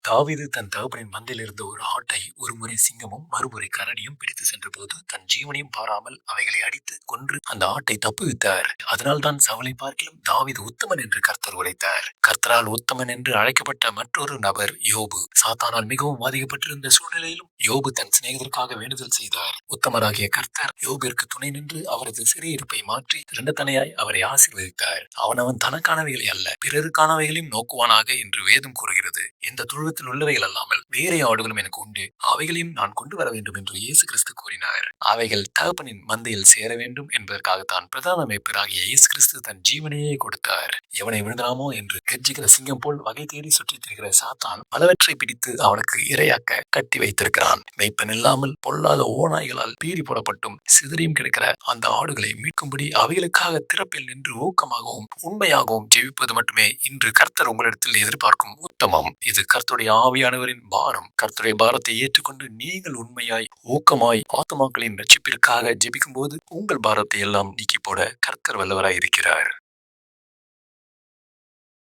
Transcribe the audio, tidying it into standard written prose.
தாவீது தன் தகப்பனின் மந்தையில் இருந்த ஒரு ஆட்டை ஒருமுறை சிங்கமும் மறுமுறை கரடியும் பிடித்து சென்றபோது தன் ஜீவனையும் பாராமல் அவைகளை அடித்து கொன்று அந்த ஆட்டை தப்புவித்தார். அதனால் தான் சவுலை பார்க்கிலும் தாவீது உத்தமன் என்று கர்த்தர் உரைத்தார். கர்த்தரால் உத்தமன் என்று அழைக்கப்பட்ட மற்றொரு நபர் யோபு. சாத்தானால் மிகவும் பாதிக்கப்பட்டிருந்த சூழ்நிலையிலும் யோபு தன் சிநேகிதருக்காக வேண்டுதல் செய்தார். உத்தமராகிய கர்த்தர் யோபிற்கு துணை நின்று அவரது சிறையிருப்பை மாற்றி இரண்டத்தனையாய் அவரை ஆசீர்வதித்தார். அவனவன் தனக்கானவைகளை அல்ல பிறருக்கானவைகளையும் நோக்குவானாக என்று வேதம் கூறுகிறது. இந்த துழுவத்தில் உள்ளவைகள் அல்லாமல் வேறே ஆடுகளும் எனக்கு உண்டு, அவைகளையும் நான் கொண்டு வர வேண்டும் என்று இயேசு கிறிஸ்து கூறினார். அவைகள் தகப்பனின் மந்தையில் சேர வேண்டும் என்பதற்காகத்தான் பிரதான மேய்ப்பராகிய இயேசு கிறிஸ்து தன் ஜீவனையே கொடுத்தார். எவனை விழுந்தாமோ என்று கெர்ச்சிக்கிற சிங்கம் போல் வகை தேடி சுற்றித் திரிகிற சாத்தான் பலவற்றை பிடித்து அவனுக்கு இரையாக்க கட்டி வைத்திருக்கிறான். மெய்ப்பன் இல்லாமல் பொல்லாத ஓநாய்களால் பீறி போடப்பட்டும் சிதறியும் கிடக்கிற அந்த ஆடுகளை மீட்கும்படி அவைகளுக்காக திறப்பில் நின்று ஊக்கமாகவும் உண்மையாகவும் ஜெபிப்பது மட்டுமே இன்று கர்த்தர் உங்களிடத்தில் எதிர்பார்க்கும் உத்தமம். இது கர்த்தருடைய ஆவியானவரின் பாரம். கர்த்தருடைய பாரத்தை ஏற்றுக்கொண்டு நீங்கள் உண்மையாய் ஊக்கமாய் ஆத்துமாக்களின் ரட்சிப்பிற்காக ஜெபிக்கும் போது உங்கள் பாரத்தை எல்லாம் நீக்கி போட கர்த்தர் வல்லவராய் இருக்கிறார்.